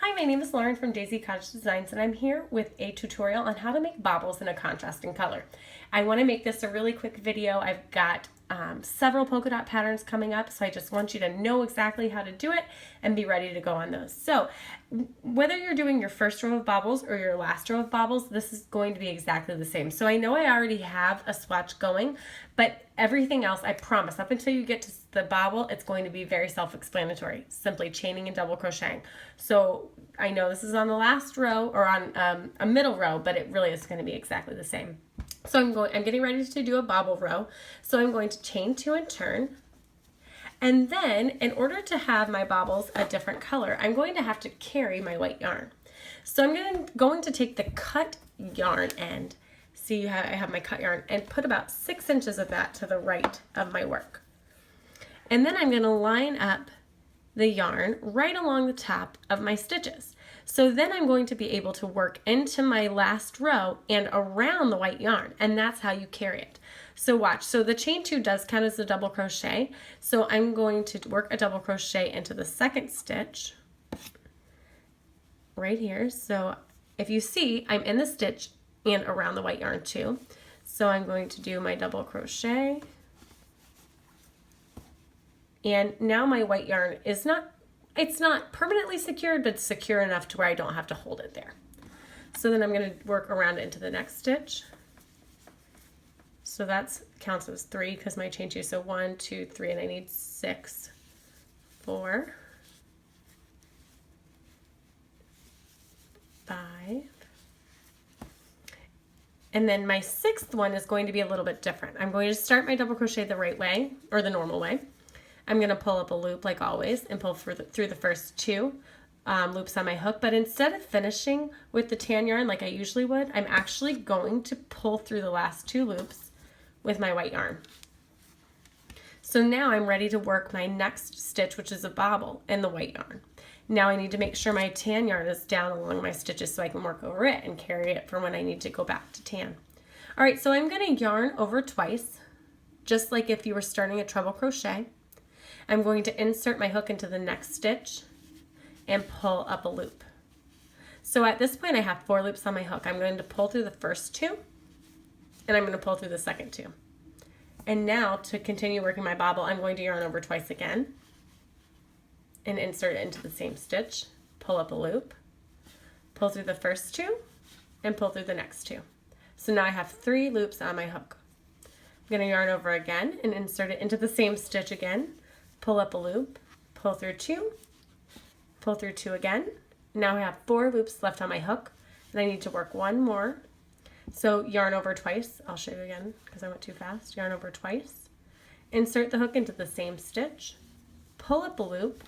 Hi, my name is Lauren from Daisy Cottage Designs, and I'm here with a tutorial on how to make bobbles in a contrasting color. I want to make this a really quick video. I've got several polka dot patterns coming up, so I just want you to know exactly how to do it and be ready to go on those. So whether you're doing your first row of bobbles or your last row of bobbles, this is going to be exactly the same. So I know I already have a swatch going, but everything else, I promise, up until you get to the bobble, it's going to be very self-explanatory, simply chaining and double crocheting. So I know this is on the last row or on a middle row, but it really is going to be exactly the same. So I'm getting ready to do a bobble row. So I'm going to chain 2 and turn. And then in order to have my bobbles a different color, I'm going to have to carry my white yarn. So I'm going to take the cut yarn end. See how I have my cut yarn and put about 6 inches of that to the right of my work. And then I'm going to line up the yarn right along the top of my stitches. So then I'm going to be able to work into my last row and around the white yarn, and that's how you carry it. So watch, so the chain 2 does count as a double crochet, so I'm going to work a double crochet into the second stitch right here. So if you see, I'm in the stitch and around the white yarn too. So I'm going to do my double crochet, and now my white yarn is it's not permanently secured, but secure enough to where I don't have to hold it there. So then I'm going to work around it into the next stitch. So that counts as 3 because my chain 2. So 1, 2, 3, and I need 6, 4, 5. And then my 6th one is going to be a little bit different. I'm going to start my double crochet the right way, or the normal way. I'm going to pull up a loop like always and pull through the first 2 loops on my hook, but instead of finishing with the tan yarn like I usually would, I'm actually going to pull through the last 2 loops with my white yarn. So now I'm ready to work my next stitch, which is a bobble in the white yarn. Now I need to make sure my tan yarn is down along my stitches so I can work over it and carry it for when I need to go back to tan. All right, so I'm going to yarn over twice, just like if you were starting a treble crochet. I'm going to insert my hook into the next stitch and pull up a loop. So at this point I have 4 loops on my hook. I'm going to pull through the first 2 and I'm going to pull through the second 2. And now to continue working my bobble, I'm going to yarn over twice again and insert it into the same stitch, pull up a loop, pull through the first 2 and pull through the next 2. So now I have 3 loops on my hook. I'm going to yarn over again and insert it into the same stitch again, pull up a loop, pull through 2, pull through 2 again. Now I have 4 loops left on my hook and I need to work 1 more. So yarn over twice. I'll show you again because I went too fast. Yarn over twice, insert the hook into the same stitch, pull up a loop,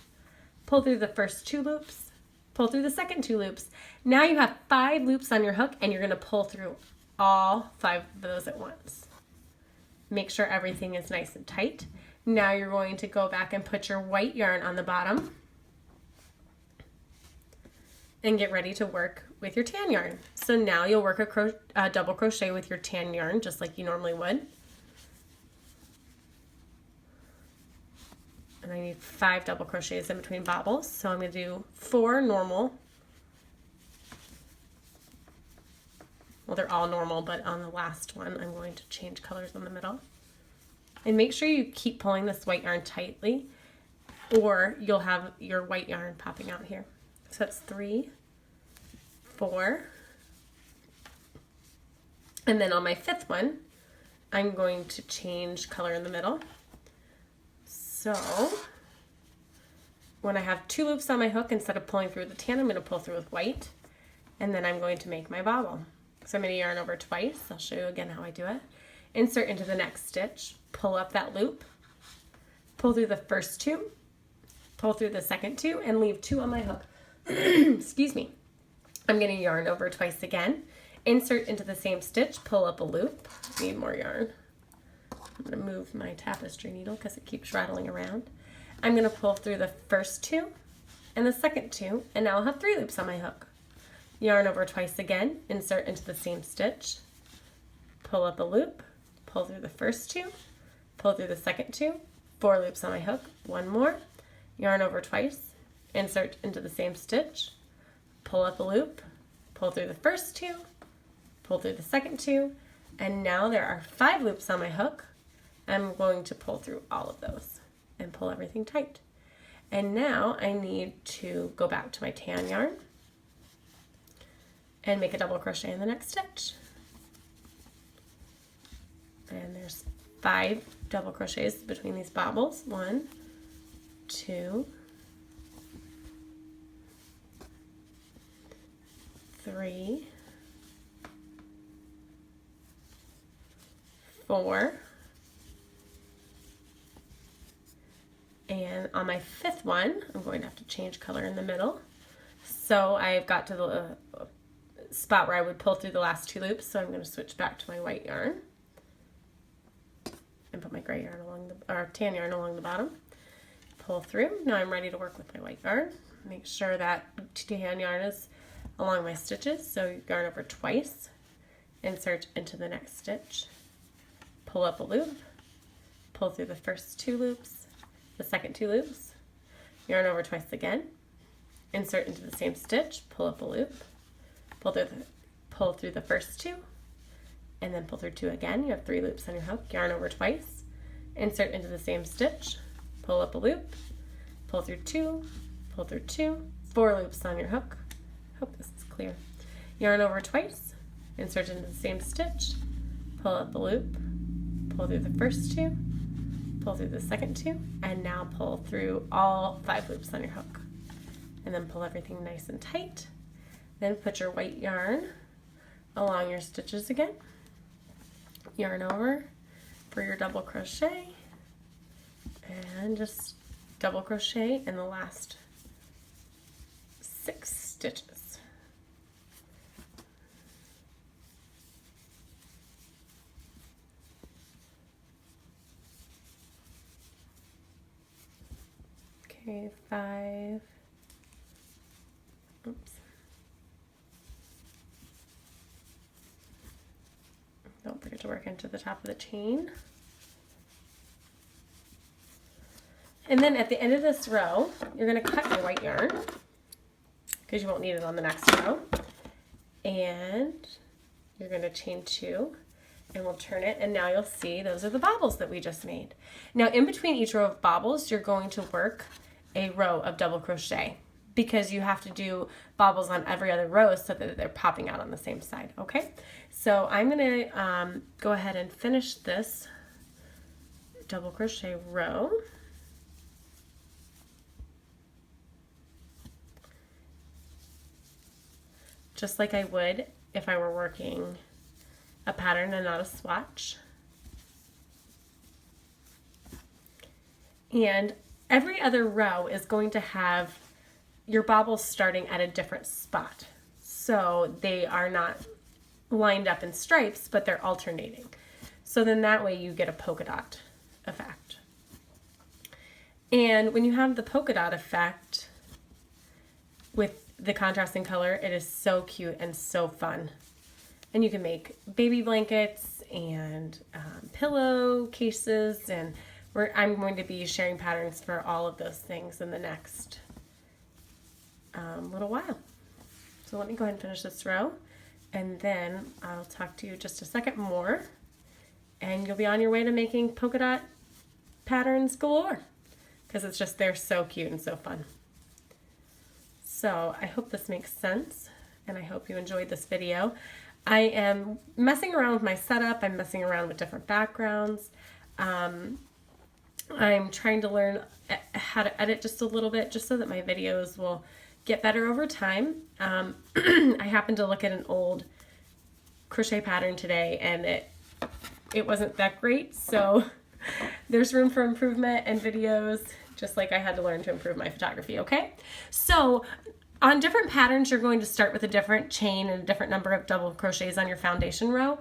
pull through the first 2 loops, pull through the second 2 loops. Now you have 5 loops on your hook and you're going to pull through all 5 of those at once. Make sure everything is nice and tight. Now you're going to go back and put your white yarn on the bottom and get ready to work with your tan yarn. So now you'll work a double crochet with your tan yarn just like you normally would. And I need 5 double crochets in between bobbles. So I'm going to do 4 normal. Well, they're all normal, but on the last one I'm going to change colors in the middle. And make sure you keep pulling this white yarn tightly or you'll have your white yarn popping out here. So that's 3, 4, and then on my 5th one, I'm going to change color in the middle. So when I have 2 loops on my hook, instead of pulling through the tan, I'm going to pull through with white, and then I'm going to make my bobble. So I'm going to yarn over twice. I'll show you again how I do it. Insert into the next stitch, pull up that loop, pull through the first 2, pull through the second 2, and leave 2 on my hook. Excuse me. I'm going to yarn over twice again, insert into the same stitch, pull up a loop. Need more yarn. I'm going to move my tapestry needle because it keeps rattling around. I'm going to pull through the first 2 and the second 2, and now I'll have 3 loops on my hook. Yarn over twice again, insert into the same stitch, pull up a loop, pull through the first 2, pull through the second 2, 4 loops on my hook, 1 more, yarn over twice, insert into the same stitch, pull up a loop, pull through the first 2, pull through the second 2, and now there are 5 loops on my hook. I'm going to pull through all of those and pull everything tight. And now I need to go back to my tan yarn and make a double crochet in the next stitch. And there's 5 double crochets between these bobbles. 1, 2, 3, 4, and on my 5th one, I'm going to have to change color in the middle. So I've got to the spot where I would pull through the last 2 loops, so I'm going to switch back to my white yarn and put my gray yarn along the, or tan yarn along the bottom. Pull through. Now I'm ready to work with my white yarn. Make sure that tan yarn is along my stitches, so you yarn over twice, insert into the next stitch, pull up a loop, pull through the first 2 loops, the second 2 loops, yarn over twice again, insert into the same stitch, pull up a loop, pull through the first 2, and then pull through 2 again. You have 3 loops on your hook, yarn over twice, insert into the same stitch, pull up a loop, pull through 2, pull through 2, 4 loops on your hook. Hope this is clear. Yarn over twice, insert into the same stitch, pull up a loop, pull through the first 2, pull through the second 2, and now pull through all 5 loops on your hook. And then pull everything nice and tight. Then put your white yarn along your stitches again. Yarn over for your double crochet, and just double crochet in the last 6 stitches. Okay, 5. Oops. Don't forget to work into the top of the chain. And then at the end of this row, you're going to cut your white yarn because you won't need it on the next row. And you're going to chain 2 and we'll turn it, and now you'll see those are the bobbles that we just made. Now in between each row of bobbles, you're going to work a row of double crochet because you have to do bobbles on every other row so that they're popping out on the same side, okay? So I'm gonna go ahead and finish this double crochet row. Just like I would if I were working a pattern and not a swatch. And every other row is going to have your bobbles starting at a different spot. So they are not lined up in stripes, but they're alternating. So then that way you get a polka dot effect. And when you have the polka dot effect with the contrasting color, it is so cute and so fun. And you can make baby blankets and pillow cases, and I'm going to be sharing patterns for all of those things in the next little while. So let me go ahead and finish this row, and then I'll talk to you just a second more, and you'll be on your way to making polka dot patterns galore, because it's just, they're so cute and so fun. So I hope this makes sense, and I hope you enjoyed this video. I am messing around with my setup. I'm messing around with different backgrounds. I'm trying to learn how to edit just a little bit, just so that my videos will get better over time. I happened to look at an old crochet pattern today, and it wasn't that great, so there's room for improvement in videos, just like I had to learn to improve my photography, okay? So on different patterns, you're going to start with a different chain and a different number of double crochets on your foundation row,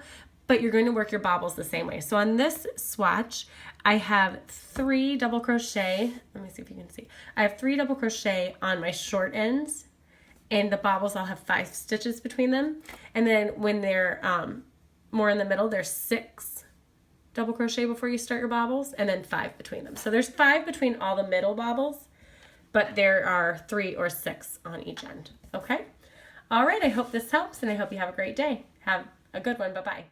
but you're going to work your bobbles the same way. So on this swatch, I have 3 double crochet. Let me see if you can see. I have 3 double crochet on my short ends, and the bobbles, I'll have 5 stitches between them. And then when they're more in the middle, there's 6 double crochet before you start your bobbles, and then 5 between them. So there's 5 between all the middle bobbles, but there are 3 or 6 on each end, okay? All right, I hope this helps, and I hope you have a great day. Have a good one. Bye-bye.